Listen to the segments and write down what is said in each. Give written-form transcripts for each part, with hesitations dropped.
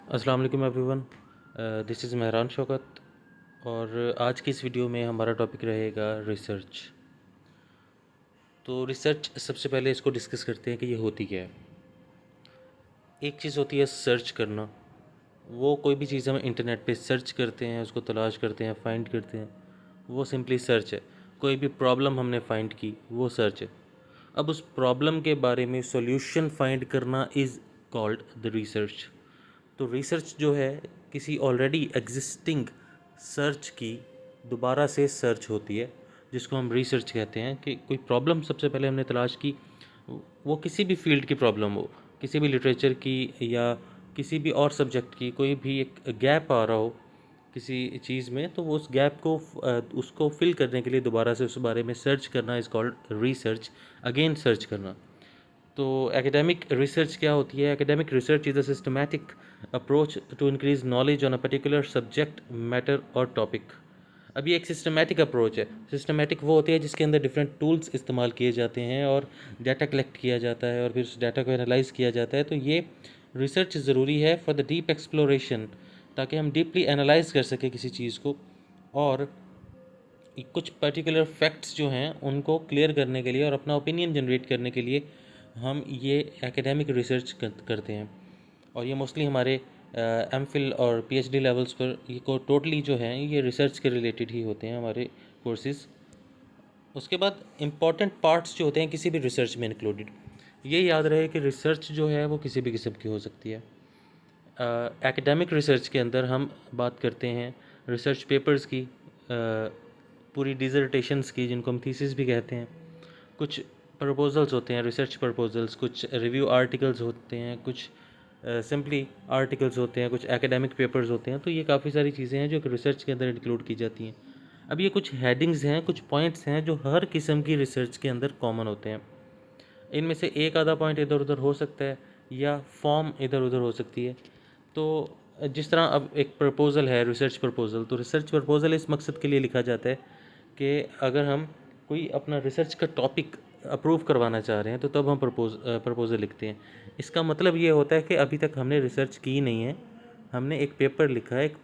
अस्सलाम वालेकुम everyone. This is Mehran Shaukat और आज की इस वीडियो में हमारा टॉपिक रहेगा रिसर्च। तो रिसर्च सबसे पहले इसको डिस्कस करते हैं कि ये होती क्या है। एक चीज़ होती है सर्च करना। वो कोई भी चीज़ हम इंटरनेट पे सर्च करते हैं, उसको तलाश करते हैं, फाइंड करते हैं, वो सिंपली सर्च है। कोई भी प्रॉब्लम हमने फाइंड की, वो सर्च है। अब उस प्रॉब्लम के बारे में सॉल्यूशन फाइंड करना इज़ कॉल्ड द रिसर्च। तो रिसर्च जो है किसी ऑलरेडी एग्जिस्टिंग सर्च की दोबारा से सर्च होती है, जिसको हम रिसर्च कहते हैं। कि कोई प्रॉब्लम सबसे पहले हमने तलाश की, वो किसी भी फील्ड की प्रॉब्लम हो, किसी भी लिटरेचर की या किसी भी और सब्जेक्ट की, कोई भी एक गैप आ रहा हो किसी चीज़ में, तो वो उस गैप को उसको फिल करने के लिए दोबारा से उस बारे में सर्च करना is called research, again search करना। तो एकेडमिक रिसर्च क्या होती है? Academic research is a systematic approach to increase knowledge on a particular subject matter और टॉपिक। अब ये एक सिस्टमैटिक अप्रोच है। सिस्टमैटिक वो होती है जिसके अंदर डिफरेंट टूल्स इस्तेमाल किए जाते हैं और डाटा कलेक्ट किया जाता है और फिर उस डाटा को एनालाइज किया जाता है। तो ये रिसर्च ज़रूरी है फॉर द डीप एक्सप्लोरेशन, ताकि हम डीपली एनालाइज कर सकें किसी चीज़ को और कुछ पर्टिकुलर फैक्ट्स जो हैं उनको क्लियर करने के लिए और अपना ओपिनियन जनरेट करने के लिए हम ये एकेडमिक रिसर्च करते हैं। और ये मोस्टली हमारे एमफिल और पीएचडी लेवल्स पर ये को टोटली जो हैं ये रिसर्च के रिलेटेड ही होते हैं हमारे कोर्सेज़। उसके बाद इम्पॉर्टेंट पार्ट्स जो होते हैं किसी भी रिसर्च में इंक्लूडेड, ये याद रहे कि रिसर्च जो है वो किसी भी किस्म की हो सकती है। एकेडमिक रिसर्च के अंदर हम बात करते हैं रिसर्च पेपर्स की, पूरी डिसर्टेशंस की, जिनको हम थीसिस भी कहते हैं। कुछ प्रपोजल्स होते हैं, रिसर्च प्रपोजल्स, कुछ रिव्यू आर्टिकल्स होते हैं, कुछ सिंपली आर्टिकल्स होते हैं, कुछ एकेडमिक पेपर्स होते हैं। तो ये काफ़ी सारी चीज़ें हैं जो कि रिसर्च के अंदर इंक्लूड की जाती हैं। अब ये कुछ हेडिंग्स हैं, कुछ पॉइंट्स हैं जो हर किस्म की रिसर्च के अंदर कॉमन होते हैं। इनमें से एक आधा पॉइंट इधर उधर हो सकता है या फॉर्म इधर उधर हो सकती है। तो जिस तरह अब एक प्रपोज़ल है, रिसर्च प्रपोज़ल, तो रिसर्च प्रपोज़ल इस मकसद के लिए लिखा जाता है कि अगर हम कोई अपना रिसर्च का टॉपिक अप्रूव करवाना चाह रहे हैं तो तब हम प्रपोज़ल लिखते हैं। इसका मतलब ये होता है कि अभी तक हमने रिसर्च की नहीं है, हमने एक पेपर लिखा है, एक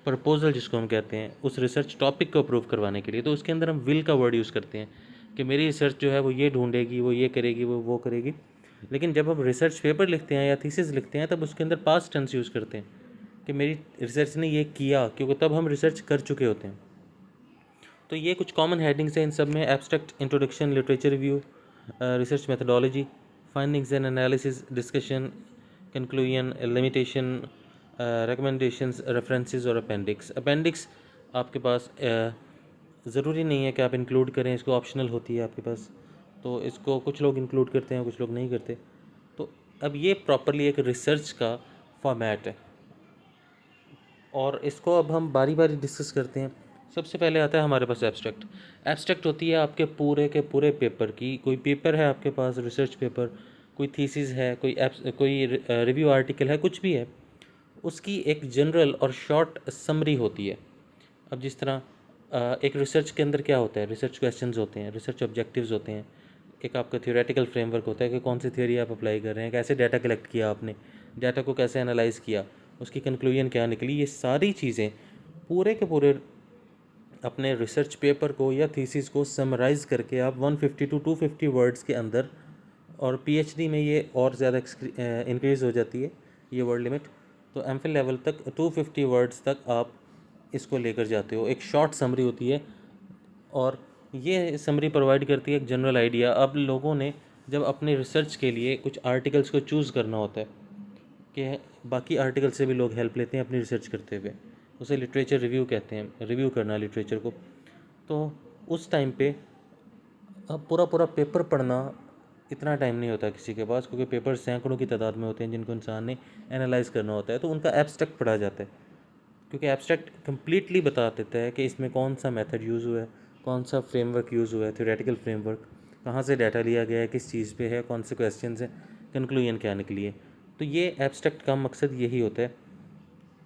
प्रपोज़ल जिसको हम कहते हैं, उस रिसर्च टॉपिक को अप्रूव करवाने के लिए। तो उसके अंदर हम विल का वर्ड यूज़ करते हैं कि मेरी रिसर्च जो है वो ये ढूंढेगी, वो ये करेगी, वो करेगी। लेकिन जब हम रिसर्च पेपर लिखते हैं या थीसिस लिखते हैं तब उसके अंदर पास्ट टेंस यूज़ करते हैं कि मेरी रिसर्च ने ये किया, क्योंकि तब हम रिसर्च कर चुके होते हैं। तो ये कुछ कॉमन हेडिंग्स हैं इन सब में: abstract, introduction, literature review, research methodology, findings and analysis, discussion, conclusion, limitation, recommendations, references और अपेंडिक्स। अपेंडिक्स आपके पास ज़रूरी नहीं है कि आप इंक्लूड करें, इसको ऑप्शनल होती है आपके पास। तो इसको कुछ लोग इंक्लूड करते हैं, कुछ लोग नहीं करते। तो अब ये प्रॉपरली एक रिसर्च का फॉर्मेट है और इसको अब हम बारी बारी डिस्कस करते हैं। सबसे पहले आता है हमारे पास एब्स्ट्रैक्ट। एब्स्ट्रैक्ट होती है आपके पूरे के पूरे पेपर की। कोई पेपर है आपके पास, रिसर्च पेपर, कोई थीसिस है, कोई रिव्यू आर्टिकल है, कुछ भी है, उसकी एक जनरल और शॉर्ट समरी होती है। अब जिस तरह एक रिसर्च के अंदर क्या होता है, रिसर्च क्वेश्चंस होते हैं, रिसर्च ऑब्जेक्टिव्स होते हैं, एक आपका थ्योरेटिकल फ्रेमवर्क होता है कि कौन सी थ्योरी आप अप्लाई कर रहे हैं, कैसे डाटा कलेक्ट किया आपने, डाटा को कैसे एनालाइज किया, उसकी कंक्लूजन क्या निकली। ये सारी चीज़ें पूरे के पूरे अपने रिसर्च पेपर को या थीसिस को समराइज़ करके आप 150 टू 250 वर्ड्स के अंदर, और पीएचडी में ये और ज़्यादा इंक्रीज़ हो जाती है ये वर्ड लिमिट, तो एमफिल लेवल तक 250 वर्ड्स तक आप इसको लेकर जाते हो। एक शॉर्ट समरी होती है और ये समरी प्रोवाइड करती है एक जनरल आइडिया। अब लोगों ने जब अपने रिसर्च के लिए कुछ आर्टिकल्स को चूज़ करना होता है कि बाकी आर्टिकल से भी लोग हेल्प लेते हैं अपनी रिसर्च करते हुए, उसे लिटरेचर रिव्यू कहते हैं, रिव्यू करना लिटरेचर को। तो उस टाइम पे अब पूरा पूरा पेपर पढ़ना इतना टाइम नहीं होता किसी के पास, क्योंकि पेपर सैकड़ों की तादाद में होते हैं जिनको इंसान ने एनालाइज करना होता है। तो उनका एब्स्ट्रैक्ट पढ़ा जाता है, क्योंकि एब्स्ट्रैक्ट कम्प्लीटली बता देता है कि इसमें कौन सा मेथड यूज़ हुआ है, कौन सा फ्रेमवर्क यूज़ हुआ है, थ्योरेटिकल फ्रेमवर्क, कहाँ से डाटा लिया गया है, किस चीज़ पे है, कौन से क्वेश्चंस हैं, कंक्लूजन क्या निकली है। तो ये एब्स्ट्रैक्ट का मकसद यही होता है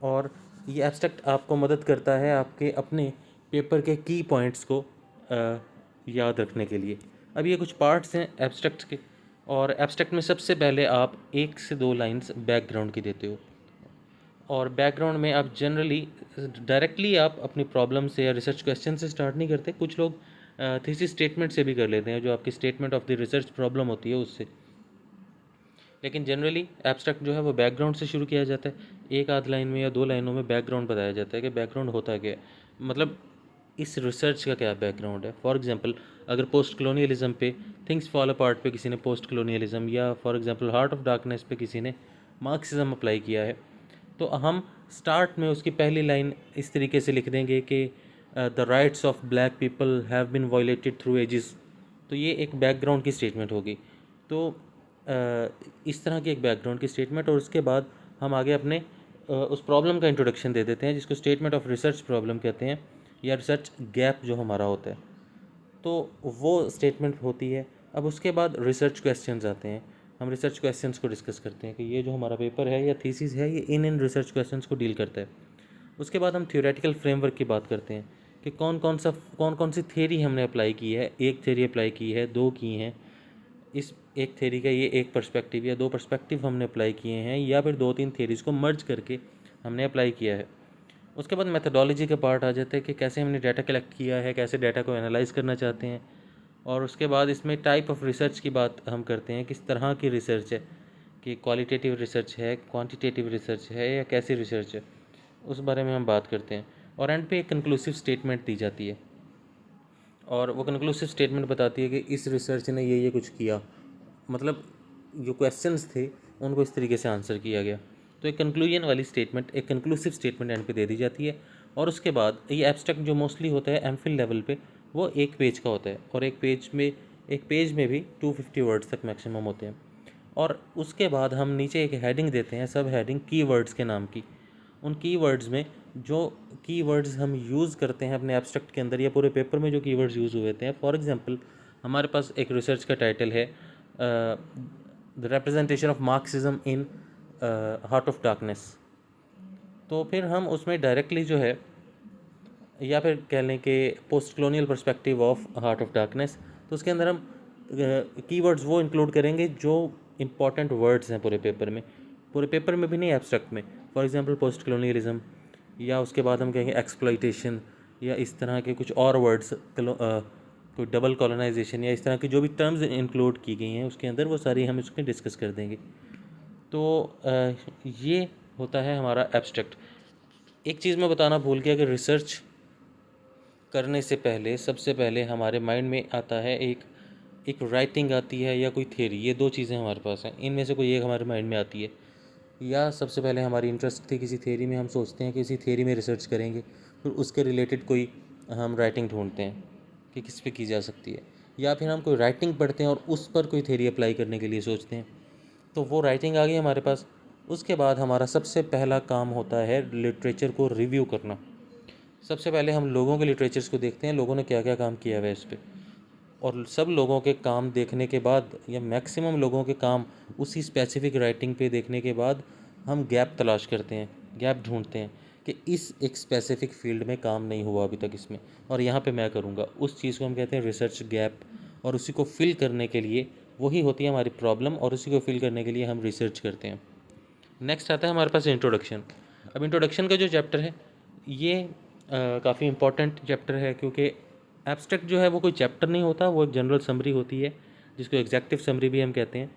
और ये एब्स्ट्रैक्ट आपको मदद करता है आपके अपने पेपर के की पॉइंट्स को याद रखने के लिए। अब ये कुछ पार्ट्स हैं एब्स्ट्रैक्ट के, और एब्स्ट्रैक्ट में सबसे पहले आप 1 से 2 लाइंस बैकग्राउंड की देते हो। और बैकग्राउंड में आप जनरली डायरेक्टली आप अपनी प्रॉब्लम से या रिसर्च क्वेश्चन से स्टार्ट नहीं करते, कुछ लोग थीसिस स्टेटमेंट से भी कर लेते हैं, जो आपकी statement of the research problem होती है उससे। लेकिन जनरली एब्स्ट्रैक्ट जो है वो बैकग्राउंड से शुरू किया जाता है। एक आध लाइन में या 2 लाइनों में बैकग्राउंड बताया जाता है कि बैकग्राउंड होता क्या है, मतलब इस रिसर्च का क्या बैकग्राउंड है। फॉर एग्जांपल अगर पोस्ट कलोनियलिज्म पे थिंग्स फॉल अपार्ट पे किसी ने पोस्ट कलोनियलिज्म, या for example heart of darkness पे किसी ने मार्क्सिज्म अप्लाई किया है, तो हम स्टार्ट में उसकी पहली लाइन इस तरीके से लिख देंगे कि the rights of black people have been violated through ages. तो ये एक बैकग्राउंड की स्टेटमेंट होगी। तो इस तरह की एक बैकग्राउंड की स्टेटमेंट, और उसके बाद हम आगे अपने उस प्रॉब्लम का इंट्रोडक्शन दे देते हैं, जिसको स्टेटमेंट ऑफ रिसर्च प्रॉब्लम कहते हैं, या रिसर्च गैप जो हमारा होता है, तो वो स्टेटमेंट होती है। अब उसके बाद रिसर्च क्वेश्चंस आते हैं। हम रिसर्च क्वेश्चंस को डिस्कस करते हैं कि ये जो हमारा पेपर है या थीसिस है, ये इन रिसर्च क्वेश्चंस को डील करता है। उसके बाद हम थ्योरेटिकल फ्रेमवर्क की बात करते हैं कि कौन कौन सी थ्योरी हमने अप्लाई की है। एक थ्योरी अप्लाई की है, 2 की हैं, इस एक थ्योरी का ये एक पर्सपेक्टिव या 2 पर्सपेक्टिव हमने अप्लाई किए हैं, या फिर 2-3 थ्योरीज को मर्ज करके हमने अप्लाई किया है। उसके बाद मेथडोलॉजी का पार्ट आ जाता है कि कैसे हमने डाटा कलेक्ट किया है, कैसे डाटा को एनालाइज करना चाहते हैं। और उसके बाद इसमें टाइप ऑफ रिसर्च की बात हम करते हैं, किस तरह की रिसर्च है, कि क्वालिटेटिव रिसर्च है, क्वांटिटेटिव रिसर्च है, या कैसी रिसर्च है, उस बारे में हम बात करते हैं। और एंड पे एक कंक्लूसिव स्टेटमेंट दी जाती है, और वो कंक्लूसिव स्टेटमेंट बताती है कि इस रिसर्च ने ये कुछ किया, मतलब जो क्वेश्चंस थे उनको इस तरीके से आंसर किया गया। तो एक कंक्लूजन वाली स्टेटमेंट, एक कंक्लूसिव स्टेटमेंट एंड पे दे दी जाती है। और उसके बाद ये एब्स्ट्रैक्ट जो मोस्टली होता है एमफिल लेवल पे, वो 1 पेज का होता है, और एक पेज में भी 250 वर्ड्स तक मैक्सिमम होते हैं। और उसके बाद हम नीचे एक हेडिंग देते हैं, सब हेडिंग कीवर्ड्स के नाम की। उन कीवर्ड्स में जो कीवर्ड्स हम यूज़ करते हैं अपने एब्स्ट्रैक्ट के अंदर या पूरे पेपर में, जो कीवर्ड्स यूज़ हुए थे, फॉर एग्जांपल हमारे पास एक रिसर्च का टाइटल है the representation of Marxism in heart of Darkness. तो फिर हम उसमें डायरेक्टली जो है, या फिर कह लें कि post colonial perspective of heart of Darkness, तो उसके अंदर हम कीवर्ड्स वो इंक्लूड करेंगे जो इंपॉर्टेंट वर्ड्स हैं पूरे पेपर में भी नहीं, एब्स्ट्रैक्ट में। फॉर एग्जांपल पोस्ट कलोनियलिज्म, या उसके बाद हम कहेंगे एक्सप्लॉइटेशन, या इस तरह के कुछ और वर्ड्स, कोई डबल कॉलोनाइजेशन, या इस तरह की जो भी टर्म्स इंक्लूड की गई हैं उसके अंदर, वो सारी हम इसमें डिस्कस कर देंगे। तो ये होता है हमारा एब्स्ट्रैक्ट। एक चीज़ मैं बताना भूल गया कि रिसर्च करने से पहले सबसे पहले हमारे माइंड में आता है एक राइटिंग आती है या कोई थ्योरी। ये 2 चीज़ें हमारे पास हैं, इनमें से कोई एक हमारे माइंड में आती है। या सबसे पहले हमारी इंटरेस्ट थी किसी थ्योरी में, हम सोचते हैं कि इसी थ्योरी में रिसर्च करेंगे, फिर उसके रिलेटेड कोई हम राइटिंग ढूंढते हैं कि किस पे की जा सकती है। या फिर हम कोई राइटिंग पढ़ते हैं और उस पर कोई थ्योरी अप्लाई करने के लिए सोचते हैं। तो वो राइटिंग आ गई हमारे पास। उसके बाद हमारा सबसे पहला काम होता है लिटरेचर को रिव्यू करना। सबसे पहले हम लोगों के लिटरेचर्स को देखते हैं, लोगों ने क्या क्या काम किया हुआ है इस पर, और सब लोगों के काम देखने के बाद, या मैक्सिमम लोगों के काम उसी स्पेसिफिक राइटिंग पे देखने के बाद, हम गैप तलाश करते हैं, गैप ढूंढते हैं कि इस एक स्पेसिफिक फील्ड में काम नहीं हुआ अभी तक इसमें, और यहाँ पे मैं करूँगा। उस चीज़ को हम कहते हैं रिसर्च गैप। और उसी को फिल करने के लिए, वही होती है हमारी प्रॉब्लम, और उसी को फिल करने के लिए हम रिसर्च करते हैं। नेक्स्ट आता है हमारे पास इंट्रोडक्शन। अब इंट्रोडक्शन का जो चैप्टर है, ये काफ़ी इंपॉर्टेंट चैप्टर है, क्योंकि एब्स्ट्रैक्ट जो है वो कोई चैप्टर नहीं होता, वो एक जनरल समरी होती है, जिसको एग्जेक्टिव समरी भी हम कहते हैं।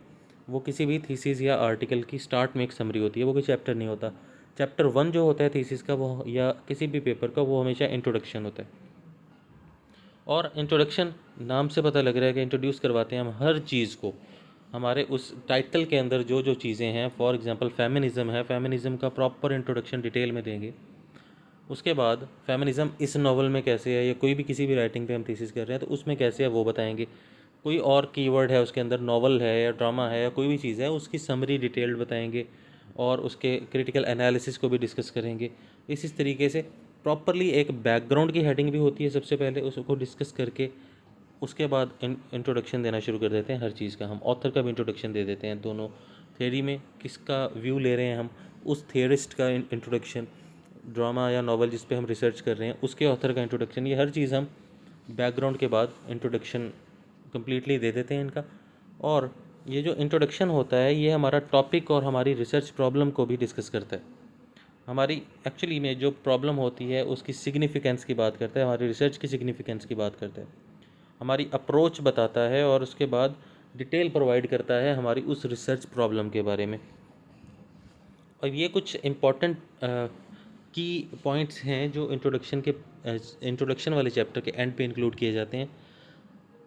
वो किसी भी थीसिस या आर्टिकल की स्टार्ट में एक समरी होती है, वो कोई चैप्टर नहीं होता। चैप्टर 1 जो होता है थीसिस का, वो या किसी भी पेपर का, वो हमेशा इंट्रोडक्शन होता है। और इंट्रोडक्शन नाम से पता लग रहा है कि इंट्रोड्यूस करवाते हैं हम हर चीज़ को। हमारे उस टाइटल के अंदर जो जो चीज़ें हैं, फॉर एग्जांपल फेमिनिज़म है, फेमिनिज़म का प्रॉपर इंट्रोडक्शन डिटेल में देंगे। उसके बाद फेमिनिज़म इस नॉवल में कैसे है, या कोई भी किसी भी राइटिंग पे हम थीसिस कर रहे हैं तो उसमें कैसे है वो बताएंगे। कोई और कीवर्ड है उसके अंदर, नॉवल है या ड्रामा है या कोई भी चीज़ है, उसकी समरी डिटेल्ड बताएंगे, और उसके क्रिटिकल एनालिसिस को भी डिस्कस करेंगे। इस तरीके से प्रॉपरली एक बैकग्राउंड की हेडिंग भी होती है, सबसे पहले उसको डिस्कस करके उसके बाद इंट्रोडक्शन देना शुरू कर देते हैं हर चीज़ का। हम ऑथर का भी इंट्रोडक्शन दे देते हैं, दोनों थ्योरी में किसका व्यू ले रहे हैं हम, उस थियरिस्ट का इंट्रोडक्शन, ड्रामा या नॉवल जिस पे हम रिसर्च कर रहे हैं उसके ऑथर का इंट्रोडक्शन, ये हर चीज़ हम बैकग्राउंड के बाद इंट्रोडक्शन कम्प्लीटली दे देते हैं इनका। और ये जो इंट्रोडक्शन होता है, ये हमारा टॉपिक और हमारी रिसर्च प्रॉब्लम को भी डिस्कस करता है। हमारी एक्चुअली में जो प्रॉब्लम होती है उसकी सिग्निफिकेंस की बात करता है, हमारी रिसर्च की सिग्निफिकेंस की बात करता है, हमारी अप्रोच बताता है और उसके बाद डिटेल प्रोवाइड करता है हमारी उस रिसर्च प्रॉब्लम के बारे में। और ये कुछ इम्पॉर्टेंट की पॉइंट्स हैं जो इंट्रोडक्शन वाले चैप्टर के एंड पे इंक्लूड किए जाते हैं।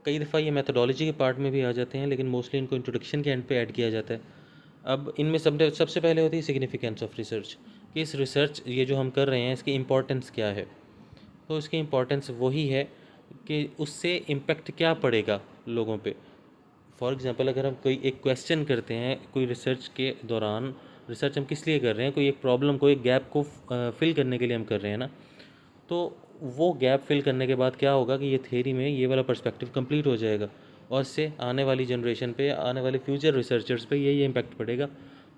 कई दफ़ा ये मेथोडोलॉजी के पार्ट में भी आ जाते हैं, लेकिन मोस्टली इनको इंट्रोडक्शन के एंड पे ऐड किया जाता है। अब इनमें सबसे पहले होती है सिग्निफिकेंस ऑफ रिसर्च, कि इस रिसर्च ये जो हम कर रहे हैं इसकी इम्पोर्टेंस क्या है। तो इसकी इम्पोर्टेंस वही है कि उससे इम्पेक्ट क्या पड़ेगा लोगों पे। फॉर एग्ज़ाम्पल, अगर हम कोई एक क्वेश्चन करते हैं कोई रिसर्च के दौरान, रिसर्च हम किस लिए कर रहे हैं, कोई एक प्रॉब्लम को, एक गैप को फिल करने के लिए हम कर रहे हैं ना, तो वो गैप फिल करने के बाद क्या होगा कि ये थ्योरी में ये वाला पर्सपेक्टिव कंप्लीट हो जाएगा और इससे आने वाली जनरेशन पे, आने वाले फ्यूचर रिसर्चर्स पे ये इम्पैक्ट पड़ेगा।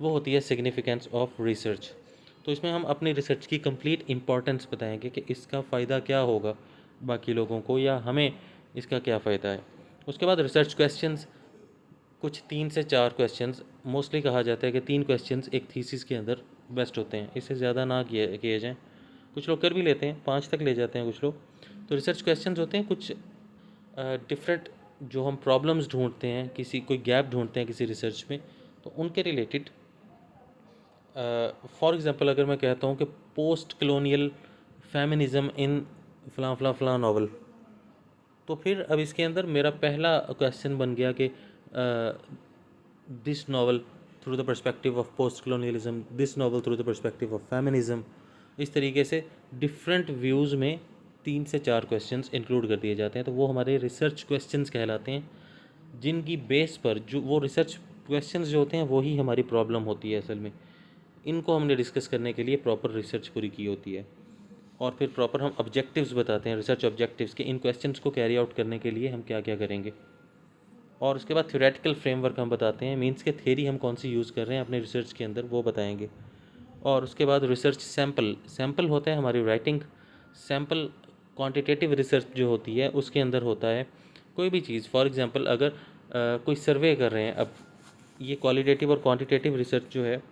वो होती है सिग्निफिकेंस ऑफ रिसर्च। तो इसमें हम अपनी रिसर्च की कंप्लीट इम्पॉर्टेंस बताएंगे कि इसका फ़ायदा क्या होगा बाकी लोगों को, या हमें इसका क्या फ़ायदा है। उसके बाद रिसर्च क्वेश्चंस, कुछ 3 से 4 क्वेश्चंस, मोस्टली कहा जाता है कि 3 क्वेश्चंस एक थीसिस के अंदर बेस्ट होते हैं, इससे ज़्यादा ना किए जाएँ। कुछ लोग कर भी लेते हैं, 5 तक ले जाते हैं कुछ लोग। तो रिसर्च क्वेश्चंस होते हैं कुछ डिफरेंट, जो हम प्रॉब्लम्स ढूंढते हैं, कोई गैप ढूंढते हैं किसी रिसर्च में, तो उनके रिलेटेड। फॉर एग्ज़ाम्पल, अगर मैं कहता हूँ कि पोस्ट कलोनियल फेमिनिज़म इन फ़लाँ फ़लाँ फ़लाँ नावल, तो फिर अब इसके अंदर मेरा पहला क्वेश्चन बन गया कि this novel through the perspective of post colonialism, this novel through the perspective of feminism. इस तरीके से डिफरेंट व्यूज़ में 3 से 4 क्वेश्चंस इंक्लूड कर दिए जाते हैं, तो वो हमारे रिसर्च क्वेश्चंस कहलाते हैं, जिनकी बेस पर जो वो रिसर्च क्वेश्चंस जो होते हैं वही हमारी प्रॉब्लम होती है असल में। इनको हमने डिस्कस करने के लिए प्रॉपर रिसर्च पूरी की होती है, और फिर प्रॉपर हम ऑब्जेक्टिव्स बताते हैं, रिसर्च ऑब्जेक्टिव्स के, इन क्वेश्चंस को कैरी आउट करने के लिए हम क्या क्या करेंगे। और उसके बाद थ्योरेटिकल फ्रेमवर्क हम बताते हैं, मीन्स के थ्योरी हम कौन सी यूज़ कर रहे हैं अपने रिसर्च के अंदर, वो बताएंगे। और उसके बाद रिसर्च सैम्पल होता है हमारी राइटिंग सैम्पल। क्वांटिटेटिव रिसर्च जो होती है उसके अंदर होता है कोई भी चीज़। फॉर एग्जांपल, अगर कोई सर्वे कर रहे हैं, अब ये क्वालिटेटिव और क्वांटिटेटिव रिसर्च जो है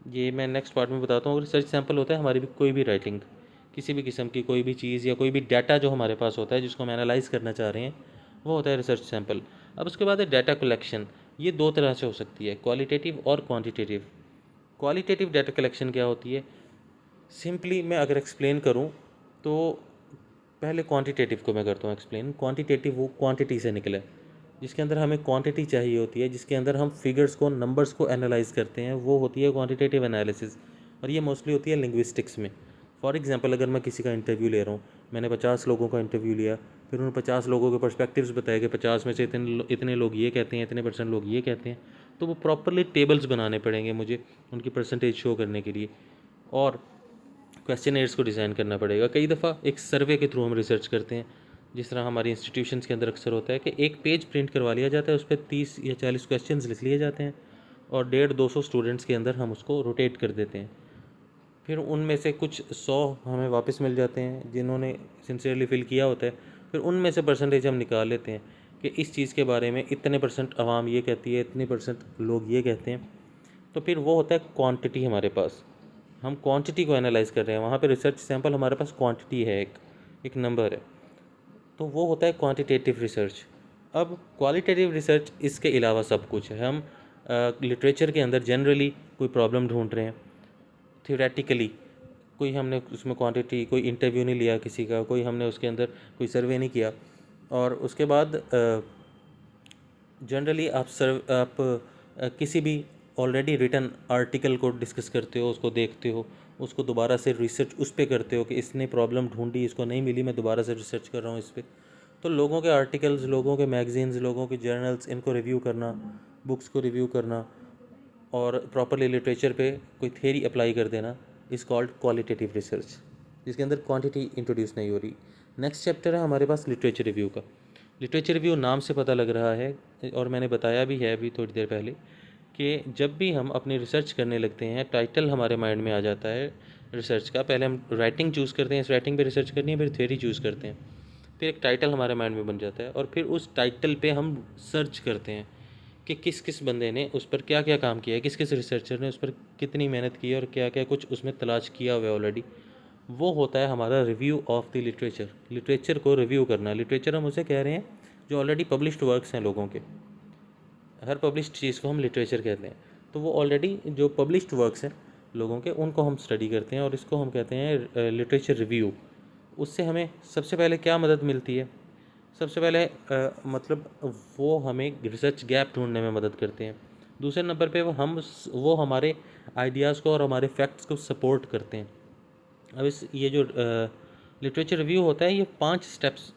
ये मैं नेक्स्ट पार्ट में बताता हूँ। रिसर्च सैम्पल होता है हमारी भी कोई भी राइटिंग, किसी भी किस्म की कोई भी चीज़ या कोई भी डाटा जो हमारे पास होता है जिसको हम एनालाइज करना चाह रहे हैं, वो होता है रिसर्च सैम्पल। अब उसके बाद है डाटा कलेक्शन। ये 2 तरह से हो सकती है, क्वालिटेटिव और क्वांटिटेटिव। क्वालिटेटिव डाटा कलेक्शन क्या होती है, सिंपली मैं अगर एक्सप्लेन करूं तो पहले क्वांटिटेटिव को मैं करता हूं एक्सप्लेन। क्वांटिटेटिव वो क्वांटिटी से निकला है, जिसके अंदर हमें क्वांटिटी चाहिए होती है, जिसके अंदर हम फिगर्स को, नंबर्स को एनालाइज करते हैं, वो होती है क्वांटिटेटिव एनालिसिस। और ये मोस्टली होती है लिंग्विस्टिक्स में। फॉर एग्जांपल, अगर मैं किसी का इंटरव्यू ले रहा हूँ, मैंने 50 लोगों का इंटरव्यू लिया, फिर उन 50 लोगों के पर्सपेक्टिव्स बताए कि 50 में से इतने लोग ये कहते हैं, इतने % लोग ये कहते हैं, तो वो प्रॉपरली टेबल्स बनाने पड़ेंगे मुझे उनकी परसेंटेज शो करने के लिए, और क्वेश्चनर्स को डिज़ाइन करना पड़ेगा। कई दफ़ा एक सर्वे के थ्रू हम रिसर्च करते हैं, जिस तरह हमारी इंस्टीट्यूशंस के अंदर अक्सर होता है कि एक पेज प्रिंट करवा लिया जाता है, उस पर 30 या 40 क्वेश्चंस लिख लिए जाते हैं, और 150-200 स्टूडेंट्स के अंदर हम उसको रोटेट कर देते हैं। फिर उनमें से कुछ 100 हमें वापस मिल जाते हैं जिन्होंने सिंसियरली फिल किया होता है। फिर उनमें से परसेंटेज हम निकाल लेते हैं कि इस चीज़ के बारे में इतने % आवाम ये कहती है, इतने % लोग ये कहते हैं। तो फिर वो होता है क्वांटिटी हमारे पास, हम क्वांटिटी को एनालाइज कर रहे हैं, वहाँ पे रिसर्च सैंपल हमारे पास क्वांटिटी है, एक नंबर है, तो वो होता है क्वांटिटेटिव रिसर्च। अब क्वालिटेटिव रिसर्च इसके अलावा सब कुछ है। हम लिटरेचर के अंदर जनरली कोई प्रॉब्लम ढूंढ रहे हैं, थ्योरेटिकली कोई हमने उसमें क्वांटिटी, कोई इंटरव्यू नहीं लिया किसी का, कोई हमने उसके अंदर कोई सर्वे नहीं किया, और उसके बाद जनरली आप किसी भी ऑलरेडी रिटन आर्टिकल को डिस्कस करते हो, उसको देखते हो, उसको दोबारा से रिसर्च उस पर करते हो कि इसने प्रॉब्लम ढूंढी, इसको नहीं मिली, मैं दोबारा से रिसर्च कर रहा हूँ इस पर। तो लोगों के आर्टिकल्स, लोगों के मैगजीन्स, लोगों के जर्नल्स, इनको रिव्यू करना, बुक्स को रिव्यू करना और प्रॉपरली लिटरेचर पे कोई थ्योरी अप्लाई कर देना इज़ कॉल्ड क्वालिटेटिव रिसर्च, जिसके अंदर क्वांटिटी इंट्रोड्यूस नहीं हो रही। नेक्स्ट चैप्टर है हमारे पास लिटरेचर रिव्यू का। लिटरेचर रिव्यू नाम से पता लग रहा है, और मैंने बताया भी है अभी थोड़ी देर पहले, कि जब भी हम अपनी रिसर्च करने लगते हैं, टाइटल हमारे माइंड में आ जाता है रिसर्च का। पहले हम राइटिंग चूज़ करते हैं, इस राइटिंग पे रिसर्च करनी है, फिर थ्योरी चूज़ करते हैं, फिर एक टाइटल हमारे माइंड में बन जाता है, और फिर उस टाइटल पे हम सर्च करते हैं कि किस किस बंदे ने उस पर क्या क्या काम किया है, किस किस रिसर्चर ने उस पर कितनी मेहनत की है और क्या क्या कुछ उसमें तलाश किया हुआ है ऑलरेडी, वो होता है हमारा review of the literature. Literature को रिव्यू करना, लिटरेचर हम उसे कह रहे हैं जो ऑलरेडी पब्लिश्ड वर्क्स हैं लोगों के, हर पब्लिश्ड चीज़ को हम लिटरेचर कहते हैं। तो वो ऑलरेडी जो पब्लिश्ड वर्क्स हैं लोगों के, उनको हम स्टडी करते हैं और इसको हम कहते हैं लिटरेचर रिव्यू। उससे हमें सबसे पहले क्या मदद मिलती है? सबसे पहले मतलब वो हमें रिसर्च गैप ढूंढने में मदद करते हैं। दूसरे नंबर पे वो हमारे आइडियाज़ को और हमारे फैक्ट्स को सपोर्ट करते हैं। अब ये जो लिटरेचर रिव्यू होता है, ये 5 स्टेप्स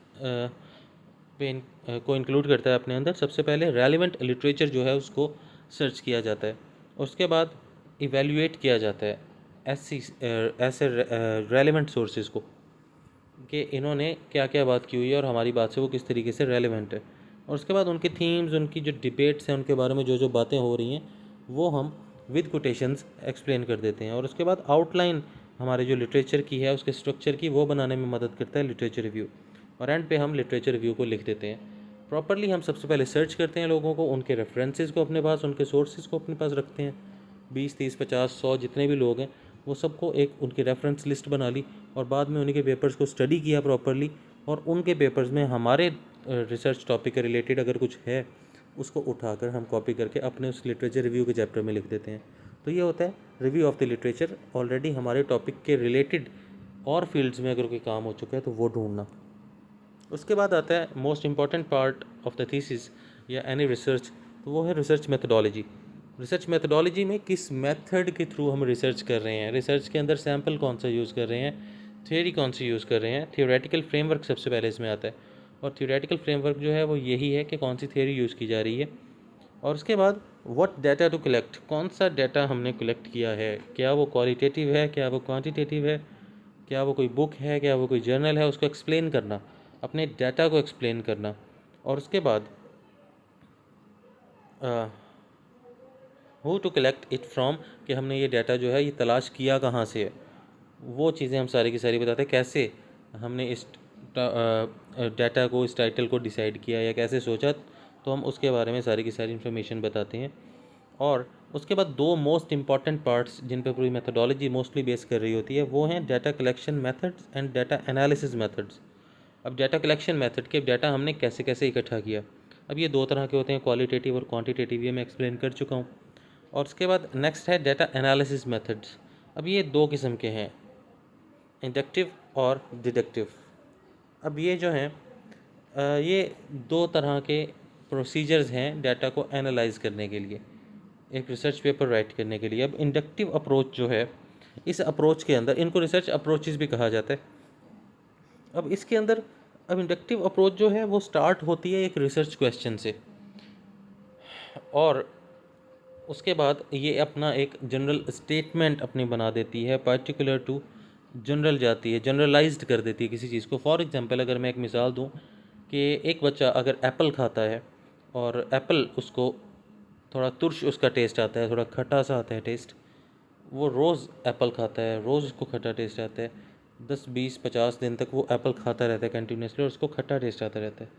को इंक्लूड करता है अपने अंदर। सबसे पहले रेलिवेंट लिटरेचर जो है उसको सर्च किया जाता है, और उसके बाद इवेल्युएट किया जाता है ऐसे रेलिवेंट सोर्सेज को कि इन्होंने क्या क्या बात की हुई है और हमारी बात से वो किस तरीके से रेलिवेंट है। और उसके बाद उनके थीम्स, उनकी जो डिबेट्स हैं, उनके बारे में जो जो बातें हो रही हैं, वो हम विद कोटेशंस एक्सप्लेन कर देते हैं। और उसके बाद आउटलाइन हमारे जो लिटरेचर की है, उसके स्ट्रक्चर की, वो बनाने में मदद करता है लिटरेचर रिव्यू। और एंड पे हम लिटरेचर रिव्यू को लिख देते हैं। प्रॉपरली हम सबसे पहले सर्च करते हैं लोगों को, उनके रेफरेंसेस को अपने पास, उनके सोर्सेज को अपने पास रखते हैं। 20, 30, 50, 100 जितने भी लोग हैं, वो सबको एक उनकी रेफरेंस लिस्ट बना ली, और बाद में उन्हीं के पेपर्स को स्टडी किया प्रॉपरली, और उनके पेपर्स में हमारे रिसर्च टॉपिक के रिलेटेड अगर कुछ है, उसको उठाकर हम कॉपी करके अपने उस लिटरेचर रिव्यू के चैप्टर में लिख देते हैं। तो ये होता है review of the literature. Already हमारे टॉपिक के रिलेटेड और फील्ड्स में अगर कोई काम हो चुका है तो वो ढूंढना। उसके बाद आता है most important part of the thesis या एनी रिसर्च, तो वो है रिसर्च मेथडोलॉजी। रिसर्च मेथडोलॉजी में किस मेथड के थ्रू हम रिसर्च कर रहे हैं, रिसर्च के अंदर सैम्पल कौन सा यूज़ कर रहे हैं, थियोरी कौन सी यूज़ कर रहे हैं। थियोरेटिकल फ्रेमवर्क सबसे पहले इसमें आता है, और थियोरेटिकल फ्रेमवर्क जो है वो यही है कि कौन सी थियोरी यूज़ की जा रही है। और उसके बाद व्हाट डाटा टू कलेक्ट, कौन सा डाटा हमने कलेक्ट किया है, क्या वो क्वालिटेटिव है, क्या वो क्वांटिटेटिव है, क्या वो कोई बुक है, क्या वो कोई जर्नल है, उसको एक्सप्लेन करना, अपने डाटा को एक्सप्लेन करना। और उसके बाद who to collect it from, कि हमने ये डाटा जो है ये तलाश किया कहाँ से है, वो चीज़ें हम सारी की सारी बताते हैं। कैसे हमने इस डाटा को, इस टाइटल को डिसाइड किया या कैसे सोचा, तो हम उसके बारे में सारी की सारी इन्फॉर्मेशन बताते हैं। और उसके बाद 2 मोस्ट इंपॉर्टेंट पार्ट्स जिन पर पूरी मेथडोलॉजी मोस्टली बेस कर रही होती है, वो हैं data collection methods and data analysis methods. अब डाटा कलेक्शन मेथड के डाटा हमने कैसे कैसे इकट्ठा किया, अब ये 2 तरह के होते हैं, क्वालिटेटिव और क्वांटिटेटिव, ये मैं एक्सप्लेन कर चुका हूँ। और उसके बाद नेक्स्ट है डाटा एनालिसिस मेथड्स। अब ये 2 किस्म के हैं, इंडक्टिव और डिडक्टिव। अब ये जो हैं ये 2 तरह के प्रोसीजर्स हैं डाटा को एनालाइज करने के लिए, एक रिसर्च पेपर राइट करने के लिए। अब इंडक्टिव अप्रोच जो है, इस अप्रोच के अंदर, इनको रिसर्च अप्रोचेस भी कहा जाता है। अब इसके अंदर, अब इंडक्टिव अप्रोच जो है वो स्टार्ट होती है एक रिसर्च क्वेश्चन से, और उसके बाद ये अपना एक जनरल स्टेटमेंट अपनी बना देती है, पर्टिकुलर टू जनरल जाती है, जनरलाइज्ड कर देती है किसी चीज़ को। फॉर एग्जांपल अगर मैं एक मिसाल दूं कि एक बच्चा अगर एप्पल खाता है, और एप्पल उसको थोड़ा तुर्श उसका टेस्ट आता है, थोड़ा खट्टा सा आता है टेस्ट, वो रोज़ एप्पल खाता है, रोज़ उसको खट्टा टेस्ट आता है, 10, 20, 50 दिन तक वो एप्पल खाता रहता है कंटिन्यूसली, और उसको खट्टा टेस्ट आता रहता है।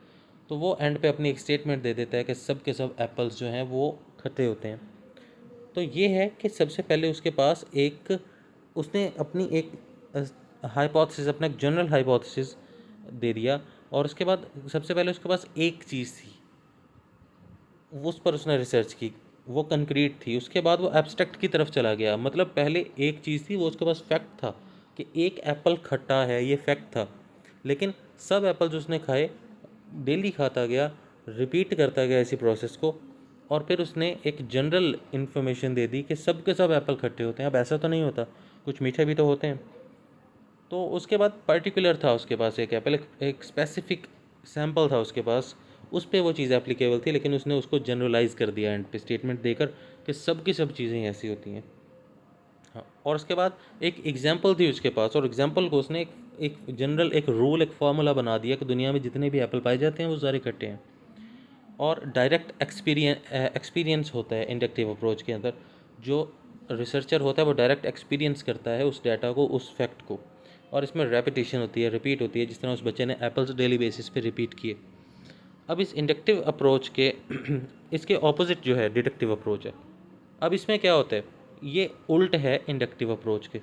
तो वो एंड पे अपनी एक स्टेटमेंट दे देता है कि सब के सब एप्पल्स जो हैं वो खट्टे होते हैं। तो ये है कि सबसे पहले उसके पास एक, उसने अपनी एक हाइपोथेसिस, अपना एक जनरल हाइपोथेसिस दे दिया, और उसके बाद सबसे पहले उसके पास एक चीज़ थी, उस पर उसने रिसर्च की, वो कंक्रीट थी। उसके बाद वो एब्स्ट्रैक्ट की तरफ चला गया, मतलब पहले एक चीज़ थी, वो उसके पास फैक्ट था कि एक एप्पल खट्टा है, ये फैक्ट था। लेकिन सब एप्पल्स उसने खाए, डेली खाता गया, रिपीट करता गया इसी प्रोसेस को, और फिर उसने एक जनरल इन्फॉर्मेशन दे दी कि सब के सब एप्पल खट्टे होते हैं। अब ऐसा तो नहीं होता, कुछ मीठे भी तो होते हैं। तो उसके बाद पर्टिकुलर था उसके पास एक एप्पल, एक स्पेसिफिक सैम्पल था उसके पास, उस पर वो चीज़ एप्लीकेबल थी, लेकिन उसने उसको जनरलाइज कर दिया एंड पे स्टेटमेंट देकर कि सब की सब चीज़ें ऐसी होती हैं। हाँ, और उसके बाद एक एग्जांपल थी उसके पास, और एग्जांपल को उसने एक जनरल, एक रूल, एक फार्मूला बना दिया कि दुनिया में जितने भी एप्पल पाए जाते हैं वो सारे इकट्ठे हैं। और डायरेक्ट एक्सपीरियंस होता है इंडक्टिव अप्रोच के अंदर, जो रिसर्चर होता है वो डायरेक्ट एक्सपीरियंस करता है उस डाटा को, उस फैक्ट को, और इसमें रेपिटेशन होती है, रिपीट होती है, जिस तरह उस बच्चे ने एप्पल्स डेली बेसिस पे रिपीट किए। अब इस इंडक्टिव अप्रोच के इसके ऑपोजिट जो है डिडक्टिव अप्रोच है। अब इसमें क्या होता है, ये उल्ट है इंडक्टिव अप्रोच के।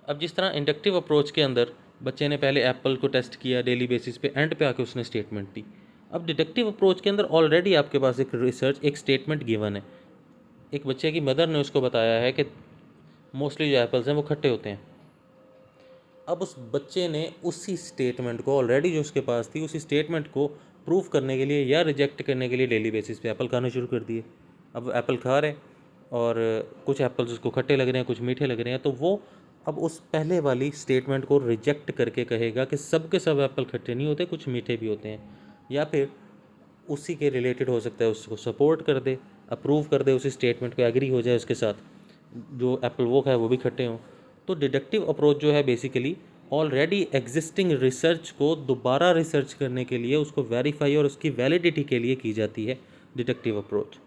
अब जिस तरह इंडक्टिव अप्रोच के अंदर बच्चे ने पहले एप्पल को टेस्ट किया डेली बेसिस पे, एंड पे आके उसने स्टेटमेंट दी। अब डिडक्टिव अप्रोच के अंदर ऑलरेडी आपके पास एक रिसर्च, एक स्टेटमेंट गिवन है। एक बच्चे की मदर ने उसको बताया है कि मोस्टली जो एप्पल्स हैं वो खट्टे होते हैं। अब उस बच्चे ने उसी स्टेटमेंट को, ऑलरेडी जो उसके पास थी, उसी स्टेटमेंट को प्रूव करने के लिए या रिजेक्ट करने के लिए डेली बेसिस पे एप्पल खाना शुरू कर दिए। अब एप्पल खा रहे हैं और कुछ एप्पल्स उसको खट्टे लग रहे हैं, कुछ मीठे लग रहे हैं, तो वो अब उस पहले वाली स्टेटमेंट को रिजेक्ट करके कहेगा कि सब के सब एप्पल खट्टे नहीं होते, कुछ मीठे भी होते हैं। या फिर उसी के रिलेटेड हो सकता है, उसको सपोर्ट कर दे, अप्रूव कर दे, उसी स्टेटमेंट पे एग्री हो जाए उसके साथ, जो एप्पल वो खाए वो भी खट्टे हों। तो डिडक्टिव अप्रोच जो है बेसिकली ऑलरेडी एग्जिस्टिंग रिसर्च को दोबारा रिसर्च करने के लिए, उसको वेरीफाई और उसकी वैलिडिटी के लिए की जाती है डिडक्टिव अप्रोच।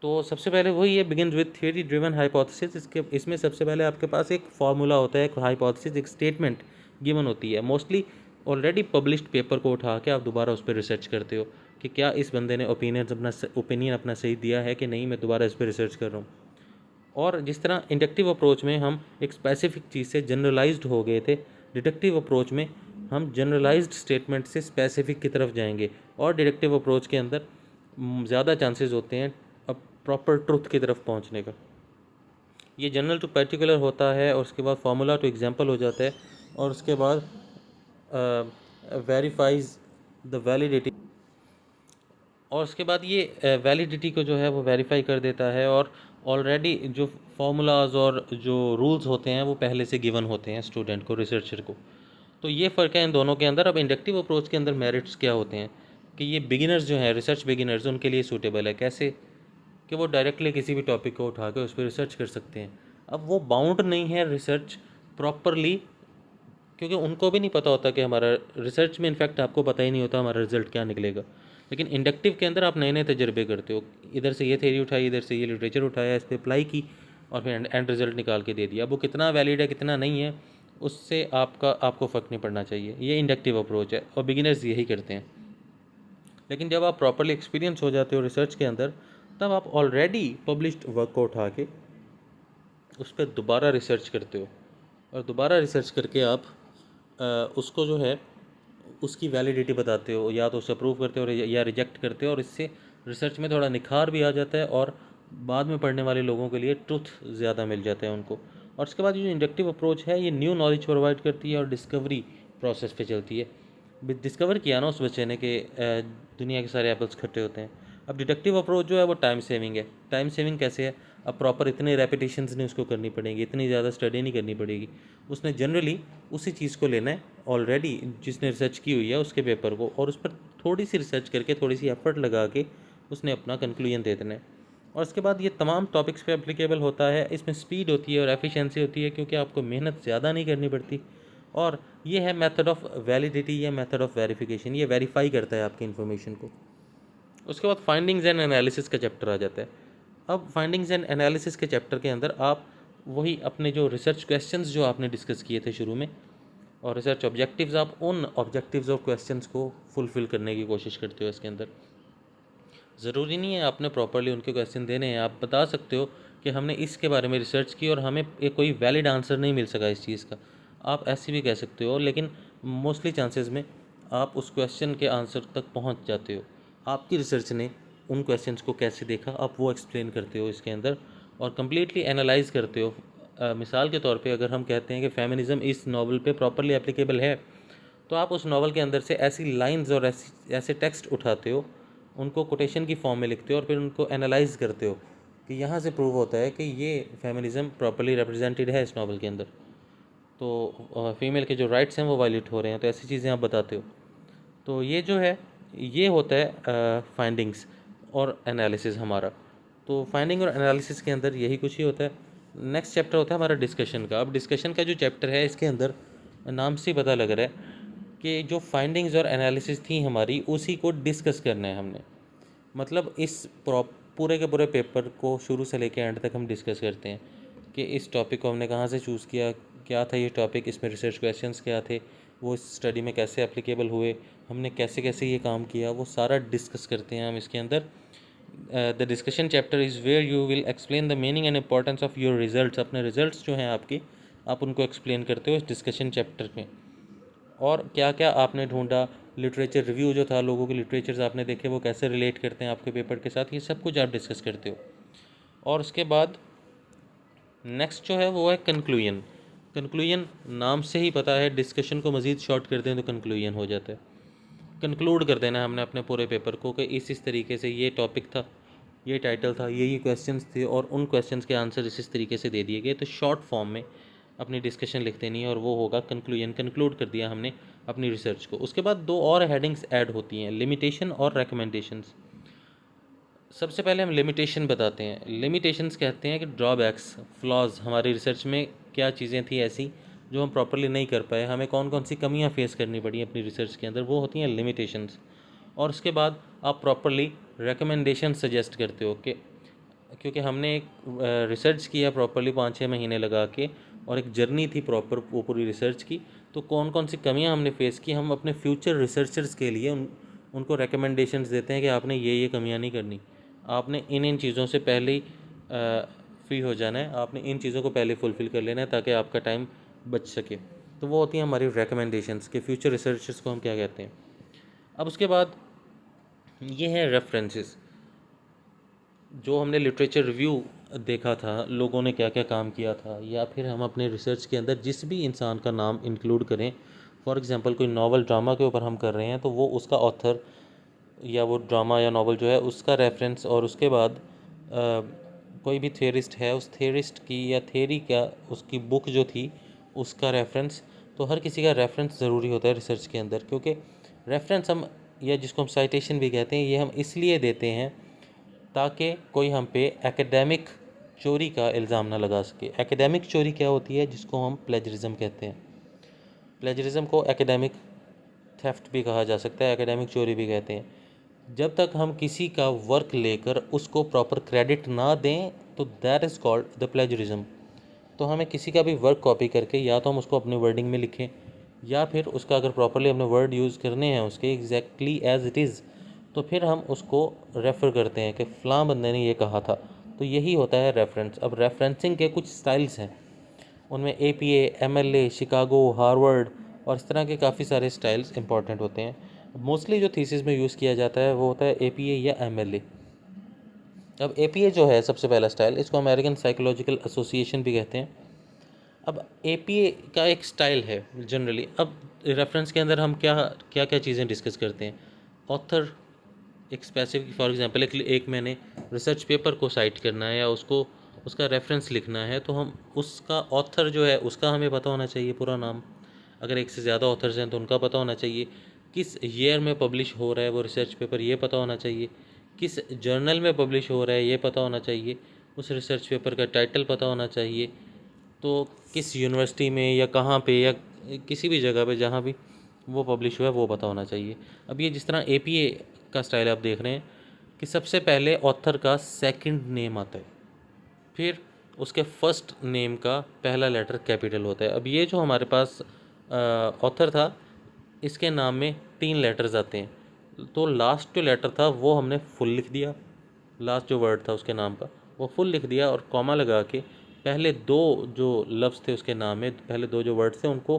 तो सबसे पहले वही है, begin with theory driven hypothesis. इसमें सबसे पहले आपके पास एक फार्मूला होता है, एक हाइपोथेसिस, एक स्टेटमेंट गिवन होती है। मोस्टली ऑलरेडी पब्लिश्ड पेपर को उठा के आप दोबारा उस पर रिसर्च करते हो कि क्या इस बंदे ने ओपिनियन अपना सही दिया है कि नहीं, मैं दोबारा इस पर रिसर्च कर रहा हूँ। और जिस तरह इंडक्टिव अप्रोच में हम एक स्पेसिफिक चीज़ से जनरलाइज्ड हो गए थे, डिडक्टिव अप्रोच में हम जनरलाइज्ड स्टेटमेंट से स्पेसिफिक की तरफ जाएंगे। और डिडक्टिव अप्रोच के अंदर ज़्यादा चांसेस होते हैं अब प्रॉपर ट्रुथ की तरफ पहुंचने का। ये जनरल टू पर्टिकुलर होता है और उसके बाद फार्मूला टू एग्जांपल हो जाता है, और उसके बाद वेरीफाइज द वैलिडिटी, और उसके बाद ये वैलिडिटी को जो है वो वेरीफाई कर देता है। और ऑलरेडी जो फार्मूलाज और जो रूल्स होते हैं वो पहले से गिवन होते हैं स्टूडेंट को, रिसर्चर को। तो ये फ़र्क है इन दोनों के अंदर। अब इंडक्टिव अप्रोच के अंदर मेरिट्स क्या होते हैं कि ये बिगिनर्स जो हैं, रिसर्च बिगिनर्स, उनके लिए सूटेबल है। कैसे कि वो डायरेक्टली किसी भी टॉपिक को उठा के उस पर रिसर्च कर सकते हैं। अब वो बाउंड नहीं है रिसर्च प्रॉपरली, क्योंकि उनको भी नहीं पता होता कि हमारा रिसर्च में, इनफैक्ट आपको पता ही नहीं होता हमारा रिजल्ट क्या निकलेगा। लेकिन इंडक्टिव के अंदर आप नए नए तजर्बे करते हो, इधर से ये थ्योरी उठाई, इधर से ये लिटरेचर उठाया, इस पर अप्लाई की और फिर एंड रिजल्ट निकाल के दे दिया। अब वो कितना वैलिड है कितना नहीं है उससे आपको फ़र्क नहीं पड़ना चाहिए। ये इंडक्टिव अप्रोच है और बिगिनर्स यही करते हैं। लेकिन जब आप प्रॉपरली एक्सपीरियंस हो जाते हो रिसर्च के अंदर, तब आप ऑलरेडी पब्लिश्ड वर्क को उठा के उस पर दोबारा रिसर्च करते हो, और दोबारा रिसर्च करके आप उसको जो है उसकी वैलिडिटी बताते हो, या तो उसे अप्रूव करते हो या रिजेक्ट करते हो। और इससे रिसर्च में थोड़ा निखार भी आ जाता है और बाद में पढ़ने वाले लोगों के लिए ट्रुथ ज़्यादा मिल जाता है उनको। और उसके बाद ये जो इंडक्टिव अप्रोच है ये न्यू नॉलेज प्रोवाइड करती है और डिस्कवरी प्रोसेस पे चलती है। डिस्कवर किया ना उस बच्चे ने कि दुनिया के सारे एप्पल्स खट्टे होते हैं। अब डिडक्टिव अप्रोच जो है वो टाइम सेविंग है। टाइम सेविंग कैसे है, अब प्रॉपर इतने रेपिटेशंस नहीं उसको करनी पड़ेगी, इतनी ज़्यादा स्टडी नहीं करनी पड़ेगी। उसने जनरली उसी चीज़ को लेना है ऑलरेडी जिसने रिसर्च की हुई है उसके पेपर को, और उस पर थोड़ी सी रिसर्च करके, थोड़ी सी एफर्ट लगा के उसने अपना कंक्लूजन दे देना है। और उसके बाद ये तमाम टॉपिक्स पे एप्लीकेबल होता है। इसमें स्पीड होती है और एफिशिएंसी होती है, क्योंकि आपको मेहनत ज़्यादा नहीं करनी पड़ती। और ये है मेथड ऑफ वैलिडिटी या मेथड ऑफ वेरिफिकेशन, ये वेरीफाई करता है आपकी इन्फॉर्मेशन को। उसके बाद फाइंडिंग्स एंड एनालिसिस का चैप्टर आ जाता है। अब फाइंडिंग्स एंड एनालिसिस के चैप्टर के अंदर आप वही अपने जो रिसर्च क्वेश्चंस जो आपने डिस्कस किए थे शुरू में, और रिसर्च ऑब्जेक्टिव्स, आप उन ऑब्जेक्टिव्स और क्वेश्चंस को फुलफ़िल करने की कोशिश करते हो इसके अंदर। ज़रूरी नहीं है आपने प्रॉपरली उनके क्वेश्चन देने हैं, आप बता सकते हो कि हमने इसके बारे में रिसर्च की और हमें एक कोई वैलिड आंसर नहीं मिल सका इस चीज़ का, आप ऐसे भी कह सकते हो। लेकिन मोस्टली चांसेस में आप उस क्वेश्चन के आंसर तक पहुंच जाते हो। आपकी रिसर्च ने उन क्वेश्चंस को कैसे देखा आप वो एक्सप्लेन करते हो इसके अंदर, और कम्प्लीटली एनालाइज करते हो। मिसाल के तौर पे अगर हम कहते हैं कि फेमिनिज़म इस नावल पे प्रॉपरली एप्लीकेबल है, तो आप उस नावल के अंदर से ऐसी लाइंस और ऐसे टेक्स्ट उठाते हो, उनको कोटेशन की फॉर्म में लिखते हो और फिर उनको एनालाइज करते हो कि यहाँ से प्रूव होता है कि ये फेमिनिज़म प्रॉपरली रिप्रेजेंटेड है इस नावल के अंदर, तो फीमेल के जो राइट्स हैं वो वायलेट हो रहे हैं, तो ऐसी चीज़ें आप बताते हो। तो ये जो है ये होता है फाइंडिंग्स और एनालिसिस हमारा। तो फाइंडिंग और एनालिसिस के अंदर यही कुछ ही होता है। नेक्स्ट चैप्टर होता है हमारा डिस्कशन का। अब डिस्कशन का जो चैप्टर है इसके अंदर नाम से ही पता लग रहा है कि जो फाइंडिंग्स और एनालिसिस थी हमारी उसी को डिस्कस करना है हमने। मतलब इस पूरे के पूरे पेपर को शुरू से लेकर एंड तक हम डिस्कस करते हैं कि इस टॉपिक को हमने कहाँ से चूज़ किया, क्या था ये टॉपिक, इसमें रिसर्च क्वेश्चंस क्या थे, वो इस स्टडी में कैसे एप्लीकेबल हुए, हमने कैसे कैसे ये काम किया, वो सारा डिस्कस करते हैं हम इसके अंदर। The discussion chapter is where you will explain the meaning and importance of your results. अपने रिजल्ट्स जो हैं आपके, आप उनको एक्सप्लेन करते हो इस डिस्कशन चैप्टर में। और क्या क्या आपने ढूंढा, लिटरेचर रिव्यू जो था, लोगों के लिटरेचर्स आपने देखे वो कैसे रिलेट करते हैं आपके पेपर के साथ, ये सब कुछ आप डिस्कस करते हो। और उसके बाद नेक्स्ट जो है वो है कंक्लूजन। कंक्लूजन नाम से ही पता है, डिस्कशन को मज़ीद शॉर्ट कर दें तो कंक्लूजन हो जाता है। कंक्लूड कर देना हमने अपने पूरे पेपर को कि इस तरीके से ये टॉपिक था, ये टाइटल था, ये क्वेश्चंस थे और उन क्वेश्चंस के आंसर इस तरीके से दे दिए गए। तो शॉर्ट फॉर्म में अपनी डिस्कशन लिख देनी है और वो होगा कंक्लूजन। कंक्लूड कर दिया हमने अपनी रिसर्च को। उसके बाद दो और हेडिंग्स ऐड होती हैं, लिमिटेशन और रिकमेंडेशंस। सबसे पहले हम लिमिटेशन बताते हैं। लिमिटेशंस कहते हैं कि ड्रॉबैक्स, फ्लॉज, हमारी रिसर्च में क्या चीज़ें थी ऐसी जो हम प्रॉपरली नहीं कर पाए, हमें कौन कौन सी कमियां फेस करनी पड़ी अपनी रिसर्च के अंदर, वो होती हैं लिमिटेशंस। और उसके बाद आप प्रॉपरली रिकमेंडेशन सजेस्ट करते हो कि क्योंकि हमने एक रिसर्च किया प्रॉपरली 5-6 महीने लगा के, और एक जर्नी थी प्रॉपर वो पूरी रिसर्च की, तो कौन कौन सी कमियां हमने फेस की, हम अपने फ्यूचर रिसर्चर्स के लिए उनको रिकमेंडेशंस देते हैं कि आपने ये कमियां नहीं करनी, आपने इन चीज़ों से पहले ही फ्री हो जाना है, आपने इन चीज़ों को पहले फुलफ़िल कर लेना है ताकि आपका टाइम बच सके। तो वो होती हैं हमारी रिकमेंडेशंस के फ्यूचर रिसर्चर्स को हम क्या कहते हैं। अब उसके बाद ये है रेफरेंसेस। जो हमने लिटरेचर रिव्यू देखा था, लोगों ने क्या क्या काम किया था, या फिर हम अपने रिसर्च के अंदर जिस भी इंसान का नाम इंक्लूड करें, फॉर एग्जांपल कोई नावल ड्रामा के ऊपर हम कर रहे हैं तो वो उसका ऑथर या वो ड्रामा या नावल जो है उसका रेफरेंस, और उसके बाद कोई भी थ्योरिस्ट है उस थ्योरिस्ट की या थ्योरी का उसकी बुक जो थी उसका रेफरेंस। तो हर किसी का रेफरेंस ज़रूरी होता है रिसर्च के अंदर, क्योंकि रेफरेंस हम, या जिसको हम साइटेशन भी कहते हैं, ये हम इसलिए देते हैं ताकि कोई हम पे एकेडमिक चोरी का इल्ज़ाम ना लगा सके। एकेडमिक चोरी क्या होती है, जिसको हम प्लेजरिज्म कहते हैं। प्लेजरिज्म को एकेडमिक थेफ्ट भी कहा जा सकता है, एकेडमिक चोरी भी कहते हैं। जब तक हम किसी का वर्क लेकर उसको प्रॉपर क्रेडिट ना दें तो that is called the plagiarism. तो हमें किसी का भी वर्क कॉपी करके या तो हम उसको अपने वर्डिंग में लिखें, या फिर उसका अगर प्रॉपरली अपने वर्ड यूज़ करने हैं उसके एग्जैक्टली एज इट इज़, तो फिर हम उसको रेफ़र करते हैं कि फ़लाँ बंदे ने ये कहा था। तो यही होता है रेफरेंस। अब रेफरेंसिंग के कुछ स्टाइल्स हैं, उनमें APA, MLA, शिकागो, हार्वर्ड और इस तरह के काफ़ी सारे स्टाइल्स इंपॉर्टेंट होते हैं। मोस्टली जो थीसिस में यूज़ किया जाता है वो होता है APA या MLA। अब APA जो है सबसे पहला स्टाइल, इसको अमेरिकन साइकोलॉजिकल एसोसिएशन भी कहते हैं। अब APA का एक स्टाइल है जनरली। अब रेफरेंस के अंदर हम क्या क्या क्या चीज़ें डिस्कस करते हैं। ऑथर, एक स्पेसिफिक, फॉर एग्जांपल एक मैंने रिसर्च पेपर को साइट करना है या उसको उसका रेफरेंस लिखना है, तो हम उसका ऑथर जो है उसका हमें पता होना चाहिए पूरा नाम। अगर एक से ज़्यादा ऑथर्स हैं तो उनका पता होना चाहिए। किस ईयर में पब्लिश हो रहा है वो रिसर्च पेपर, ये पता होना चाहिए। किस जर्नल में पब्लिश हो रहा है ये पता होना चाहिए। उस रिसर्च पेपर का टाइटल पता होना चाहिए। तो किस यूनिवर्सिटी में या कहाँ पे या किसी भी जगह पे जहाँ भी वो पब्लिश हुआ है वो पता होना चाहिए। अब ये जिस तरह APA का स्टाइल आप देख रहे हैं कि सबसे पहले ऑथर का सेकंड नेम आता है, फिर उसके फर्स्ट नेम का पहला लेटर कैपिटल होता है। अब ये जो हमारे पास ऑथर था, इसके नाम में 3 लेटर्स आते हैं, तो लास्ट जो लेटर था वो हमने फुल लिख दिया, लास्ट जो वर्ड था उसके नाम का वो फुल लिख दिया, और कॉमा लगा के पहले 2 जो लफ्ज़ थे उसके नाम में, पहले 2 जो वर्ड थे उनको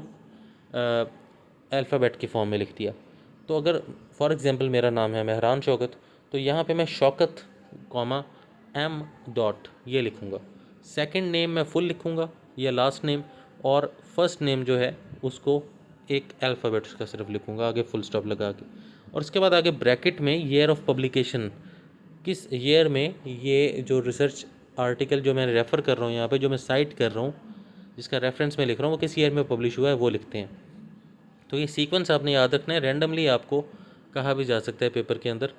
अल्फ़ाबेट की फॉर्म में लिख दिया। तो अगर फॉर एग्ज़ाम्पल मेरा नाम है मेहरान शौकत, तो यहाँ पे मैं शौकत कॉमा M डॉट ये लिखूँगा। सेकंड नेम मैं फुल लिखूँगा या लास्ट नेम, और फर्स्ट नेम जो है उसको एक अल्फ़ाबेट का सिर्फ लिखूँगा आगे फुल स्टॉप लगा के। और उसके बाद आगे ब्रैकेट में ईयर ऑफ पब्लिकेशन, किस ईयर में ये जो रिसर्च आर्टिकल जो मैं रेफ़र कर रहा हूँ यहाँ पे, जो मैं साइट कर रहा हूँ, जिसका रेफरेंस मैं लिख रहा हूँ, वो किस ईयर में पब्लिश हुआ है वो लिखते हैं। तो ये सीक्वेंस आपने याद रखना है। रैंडमली आपको कहा भी जा सकता है पेपर के अंदर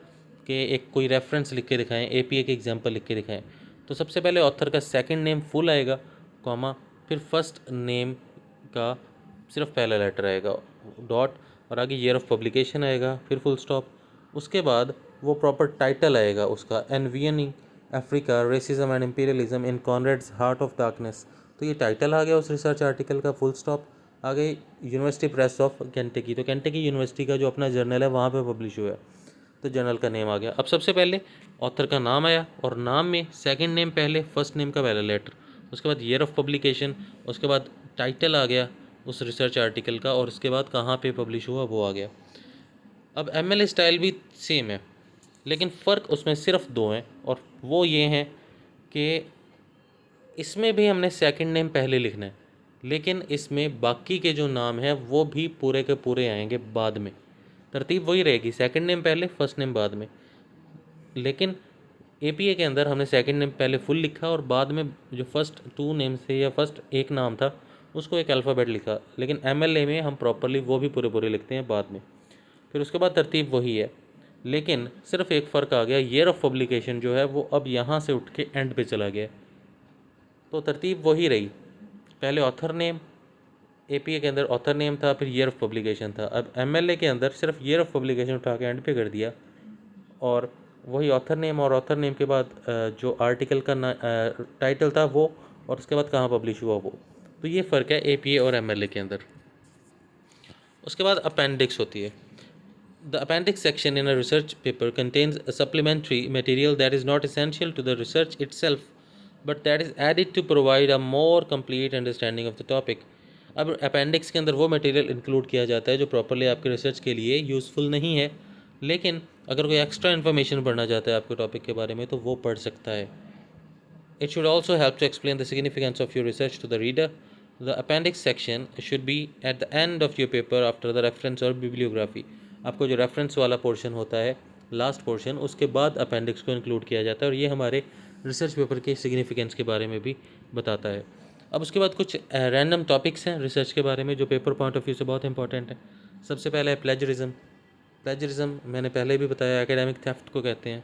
कि एक कोई रेफरेंस लिख के दिखाएं, APA के एग्जांपल लिख के दिखाएं। तो सबसे पहले ऑथर का सेकंड नेम फुल आएगा, कॉमा, फिर फर्स्ट नेम का सिर्फ पहला लेटर आएगा, डॉट, और आगे ईयर ऑफ पब्लिकेशन आएगा, फिर फुल स्टॉप। उसके बाद वो प्रॉपर टाइटल आएगा उसका, envisioning Africa, racism and imperialism in Conrad's Heart of Darkness. तो ये टाइटल आ गया उस रिसर्च आर्टिकल का, फुल स्टॉप। आ गई यूनिवर्सिटी प्रेस ऑफ केंटकी, तो केंटकी यूनिवर्सिटी का जो अपना जर्नल है वहाँ पे पब्लिश हुआ है, तो जर्नल का नेम आ गया। अब सबसे पहले ऑथर का नाम आया, और नाम में सेकंड नेम पहले, फर्स्ट नेम का पहला लेटर, उसके बाद ईयर ऑफ पब्लिकेशन, उसके बाद टाइटल आ गया उस रिसर्च आर्टिकल का, और उसके बाद कहाँ पे पब्लिश हुआ वो आ गया। अब MLA स्टाइल भी सेम है, लेकिन फ़र्क उसमें सिर्फ दो हैं, और वो ये हैं कि इसमें भी हमने सेकंड नेम पहले लिखना है, लेकिन इसमें बाकी के जो नाम हैं वो भी पूरे के पूरे आएंगे बाद में। तरतीब वही रहेगी, सेकंड नेम पहले, फर्स्ट नेम बाद में। लेकिन APA के अंदर हमने सेकंड नेम पहले फुल लिखा, और बाद में जो फर्स्ट 2 नेम से या फर्स्ट एक नाम था उसको एक अल्फ़ाबेट लिखा। लेकिन MLA में हम प्रॉपरली वो भी पूरे पूरे लिखते हैं बाद में। फिर उसके बाद तरतीब वही है, लेकिन सिर्फ एक फ़र्क आ गया, ईयर ऑफ पब्लिकेशन जो है वो अब यहाँ से उठ के एंड पे चला गया। तो तरतीब वही रही, पहले ऑथर नेम, APA के अंदर ऑथर नेम था, फिर ईयर ऑफ पब्लिकेशन था। अब MLA के अंदर सिर्फ ईयर ऑफ पब्लिकेशन उठा के एंड पे कर दिया, और वही ऑथर नेम, और ऑथर नेम के बाद जो आर्टिकल का टाइटल था वो, और उसके बाद कहाँ पब्लिश हुआ वो। तो ये फ़र्क है APA और MLA के अंदर। उसके बाद अपेंडिक्स होती है। The appendix section in a research paper contains a supplementary material that is not essential to the research itself, but that is added to provide a more complete understanding of the topic. अब appendix के अंदर वो material include किया जाता है जो properly आपके research के लिए यूज़फुल नहीं है, लेकिन अगर कोई एक्स्ट्रा इन्फॉर्मेशन पढ़ना चाहता है आपके टॉपिक के बारे में तो वो पढ़ सकता है। It should also help to explain the significance of your research to the reader. The appendix section should be at the end of your paper after the reference or bibliography. आपको जो रेफरेंस वाला portion होता है, last portion, उसके बाद appendix को include किया जाता है, और ये हमारे रिसर्च पेपर के सिग्निफिकेंस के बारे में भी बताता है। अब उसके बाद कुछ रैंडम टॉपिक्स हैं रिसर्च के बारे में जो पेपर पॉइंट ऑफ व्यू से बहुत इंपॉर्टेंट है। सबसे पहला है प्लेजरिज्म। प्लेजरिज्म मैंने पहले भी बताया, एकेडमिक थेफ्ट को कहते हैं,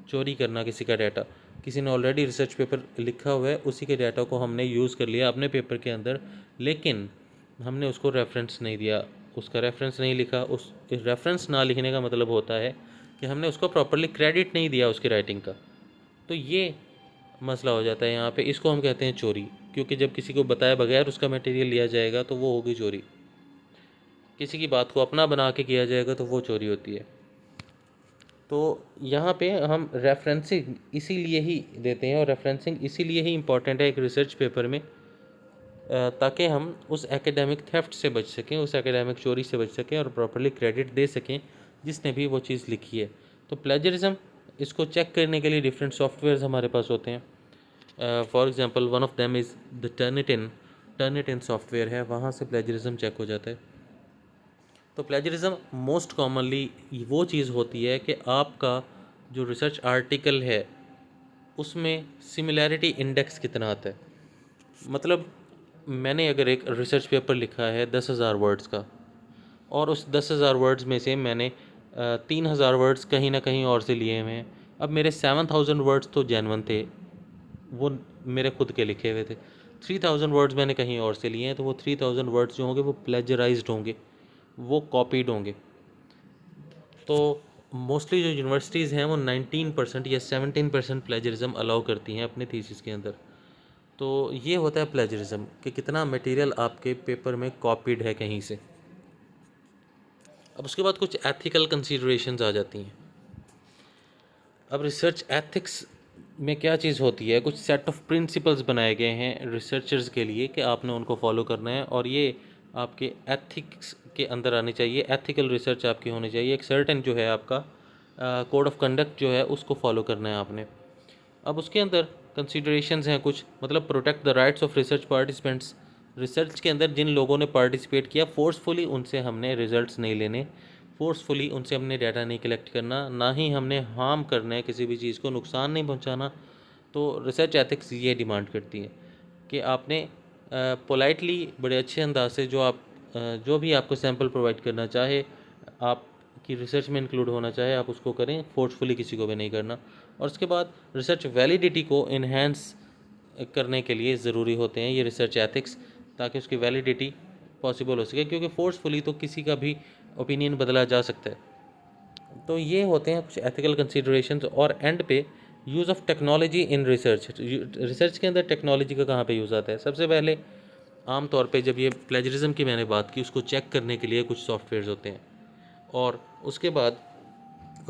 चोरी करना किसी का डाटा। किसी ने ऑलरेडी रिसर्च पेपर लिखा हुआ है, उसी के डाटा को हमने यूज़ कर लिया अपने पेपर के अंदर, लेकिन हमने उसको रेफरेंस नहीं दिया, उसका रेफरेंस नहीं लिखा। उस रेफरेंस ना लिखने का मतलब होता है कि हमने उसको प्रॉपरली क्रेडिट नहीं दिया उसकी राइटिंग का। तो ये मसला हो जाता है यहाँ पे, इसको हम कहते हैं चोरी, क्योंकि जब किसी को बताए बगैर उसका मटेरियल लिया जाएगा तो वो होगी चोरी। किसी की बात को अपना बना के किया जाएगा तो वो चोरी होती है। तो यहाँ पे हम रेफरेंसिंग इसीलिए ही देते हैं, और रेफरेंसिंग इसीलिए ही इम्पॉर्टेंट है एक रिसर्च पेपर में, ताकि हम उस एकेडमिक थेफ्ट से बच सकें, उस एकेडमिक चोरी से बच सकें, और प्रॉपरली क्रेडिट दे सकें जिसने भी वो चीज़ लिखी है। तो प्लेजरिज्म, इसको चेक करने के लिए डिफरेंट सॉफ्टवेयर्स हमारे पास होते हैं। For example one of them is the Turnitin software है, वहाँ से प्लेजरिज्म चेक हो जाता है। तो प्लेजरिज्म मोस्ट कॉमनली वो चीज़ होती है कि आपका जो रिसर्च आर्टिकल है उसमें सिमिलैरिटी इंडेक्स कितना आता है। मतलब मैंने अगर एक रिसर्च पेपर लिखा है 10,000 वर्ड्स का, और उस 10,000 वर्ड्स में से मैंने 3,000 वर्ड्स कहीं ना कहीं और से लिए हुए हैं। अब मेरे 7,000 वर्ड्स तो जेन्युइन थे, वो मेरे खुद के लिखे हुए थे। 3,000 वर्ड्स मैंने कहीं और से लिए हैं, तो वो 3,000 वर्ड्स जो होंगे वो प्लेजराइज्ड होंगे, वो कॉपीड होंगे। तो मोस्टली जो यूनिवर्सिटीज़ हैं वो 19% या 17% प्लेजरिज्म अलाउ करती हैं अपने थीसिस के अंदर। तो ये होता है प्लेजरिज्म कि कितना मटेरियल आपके पेपर में कॉपीड है कहीं से। अब उसके बाद कुछ एथिकल कंसीडरेशंस आ जाती हैं। अब रिसर्च एथिक्स में क्या चीज़ होती है, कुछ सेट ऑफ प्रिंसिपल्स बनाए गए हैं रिसर्चर्स के लिए कि आपने उनको फॉलो करना है, और ये आपके एथिक्स के अंदर आनी चाहिए। एथिकल रिसर्च आपकी होनी चाहिए, एक सर्टेन जो है आपका कोड ऑफ कंडक्ट जो है उसको फॉलो करना है आपने। अब उसके अंदर कंसीडरेशंस हैं कुछ, मतलब protect the rights of research participants. Research के अंदर जिन लोगों ने पार्टिसिपेट किया, फोर्सफुली उनसे हमने रिजल्ट्स नहीं लेने, फोर्सफुली उनसे हमने डाटा नहीं कलेक्ट करना, ना ही हमने हार्म करना है, किसी भी चीज़ को नुकसान नहीं पहुंचाना। तो रिसर्च एथिक्स ये डिमांड करती है कि आपने पोलाइटली, बड़े अच्छे अंदाज से जो भी आपको सैम्पल प्रोवाइड करना चाहे, आपकी रिसर्च में इंक्लूड होना चाहे, आप उसको करें, फोर्सफुली किसी को भी नहीं करना। और उसके बाद रिसर्च वैलिडिटी को इन्हेंस करने के लिए ज़रूरी होते हैं ये रिसर्च एथिक्स, ताकि उसकी वैलिडिटी पॉसिबल हो सके, क्योंकि फोर्सफुली तो किसी का भी ओपिनियन बदला जा सकता है। तो ये होते हैं कुछ एथिकल कंसीडरेशंस। और एंड पे use of technology in research. Research के अंदर टेक्नोलॉजी का कहाँ पे यूज़ आता है? सबसे पहले आम तौर पे जब ये प्लेजरिज्म की मैंने बात की, उसको चेक करने के लिए कुछ सॉफ्टवेयर्स होते हैं, और उसके बाद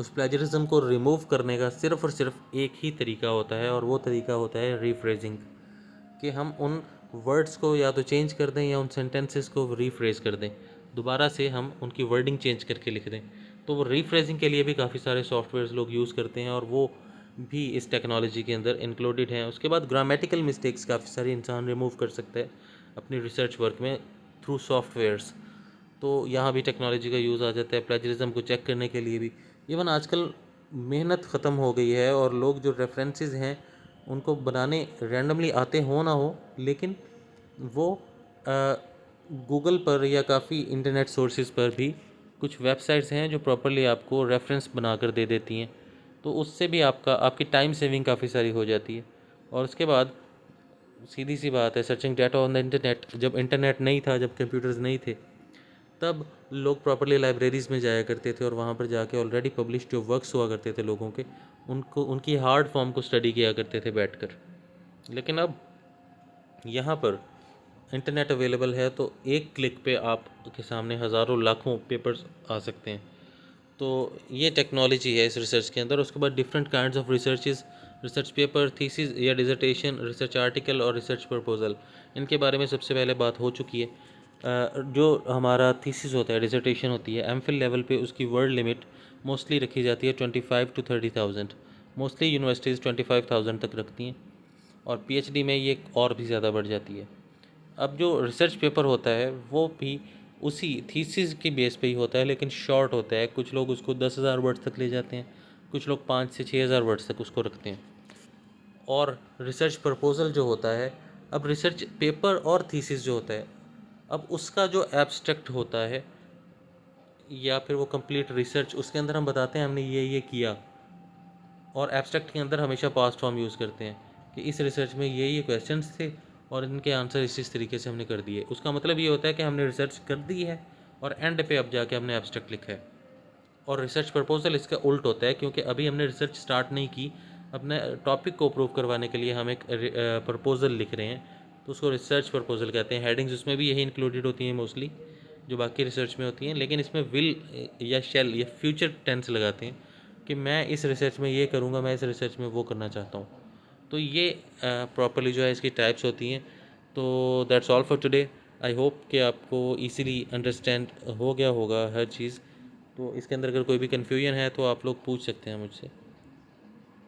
उस प्लेजरिज्म को रिमूव करने का सिर्फ़ और सिर्फ एक ही तरीका होता है, और वो तरीका होता है रीफ्रेजिंग। कि हम उन वर्ड्स को या तो चेंज कर दें या उन सेंटेंसेस को रीफ्रेज कर दें, दोबारा से हम उनकी वर्डिंग चेंज करके लिख दें। तो वो रीफ्रेजिंग के लिए भी काफ़ी सारे सॉफ्टवेयर्स लोग यूज़ करते हैं, और वो भी इस टेक्नोलॉजी के अंदर इंक्लूडेड हैं। उसके बाद ग्रामेटिकल मिस्टेक्स काफ़ी सारे इंसान रिमूव कर सकता है अपनी रिसर्च वर्क में थ्रू सॉफ्टवेयर्स। तो यहाँ भी टेक्नोलॉजी का यूज़ आ जाता है प्लेजरिज्म को चेक करने के लिए भी। इवन आजकल मेहनत ख़त्म हो गई है, और लोग जो रेफरेंसेस हैं उनको बनाने रैंडमली आते हो ना हो, लेकिन वो गूगल पर या काफ़ी इंटरनेट सोर्सेज पर भी कुछ वेबसाइट्स हैं जो प्रॉपरली आपको रेफरेंस बनाकर दे देती हैं। तो उससे भी आपकी टाइम सेविंग काफ़ी सारी हो जाती है। और उसके बाद सीधी सी बात है, searching data on the internet, जब इंटरनेट नहीं था, जब कंप्यूटर्स नहीं थे, तब लोग प्रॉपरली लाइब्रेरीज़ में जाया करते थे, और वहाँ पर जाके ऑलरेडी पब्लिश जो वर्क्स हुआ करते थे लोगों के, उनको उनकी हार्ड फॉर्म को स्टडी किया करते थे बैठकर। लेकिन अब यहाँ पर इंटरनेट अवेलेबल है, तो एक क्लिक पे आपके सामने हज़ारों लाखों पेपर्स आ सकते हैं। तो ये टेक्नोलॉजी है इस रिसर्च के अंदर। उसके बाद different kinds of researches, research paper, thesis या डिसर्टेशन, रिसर्च आर्टिकल और रिसर्च प्रपोजल, इनके बारे में सबसे पहले बात हो चुकी है। जो हमारा थीसिस होता है, डिसर्टेशन होती है, एमफिल लेवल पे उसकी वर्ड लिमिट मोस्टली रखी जाती है 25 to 30,000। मोस्टली यूनिवर्सिटीज़ 25,000 तक रखती हैं, और पीएचडी में ये और भी ज़्यादा बढ़ जाती है। अब जो रिसर्च पेपर होता है वो भी उसी थीसिस की बेस पे ही होता है, लेकिन शॉर्ट होता है। कुछ लोग उसको 10,000 वर्ड्स तक ले जाते हैं, कुछ लोग 5 से 6,000 वर्ड्स तक उसको रखते हैं। और रिसर्च प्रपोजल जो होता है, अब रिसर्च पेपर और थीसिस जो होता है, अब उसका जो एब्स्ट्रैक्ट होता है या फिर वो कंप्लीट रिसर्च, उसके अंदर हम बताते हैं हमने ये किया, और एब्स्ट्रैक्ट के अंदर हमेशा पास्ट फॉर्म यूज़ करते हैं कि इस रिसर्च में ये क्वेश्चंस थे और इनके आंसर इस तरीके से हमने कर दिए। उसका मतलब ये होता है कि हमने रिसर्च कर दी है और एंड पे अब जाके हमने एब्स्ट्रैक्ट लिखा है। और रिसर्च प्रपोजल इसका उल्ट होता है, क्योंकि अभी हमने रिसर्च स्टार्ट नहीं की, अपने टॉपिक को प्रूव करवाने के लिए हम एक प्रपोजल लिख रहे हैं, तो उसको रिसर्च प्रपोजल कहते हैं। हेडिंग्स उसमें भी यही इंक्लूडेड होती हैं मोस्टली, जो बाकी रिसर्च में होती हैं, लेकिन इसमें विल या शेल या फ्यूचर टेंस लगाते हैं कि मैं इस रिसर्च में ये करूँगा, मैं इस रिसर्च में वो करना चाहता हूँ। तो ये प्रॉपरली जो है इसकी टाइप्स होती हैं। तो that's all for today. I hope कि आपको इजीली अंडरस्टैंड हो गया होगा हर चीज़। तो इसके अंदर अगर कोई भी कन्फ्यूजन है तो आप लोग पूछ सकते हैं मुझसे।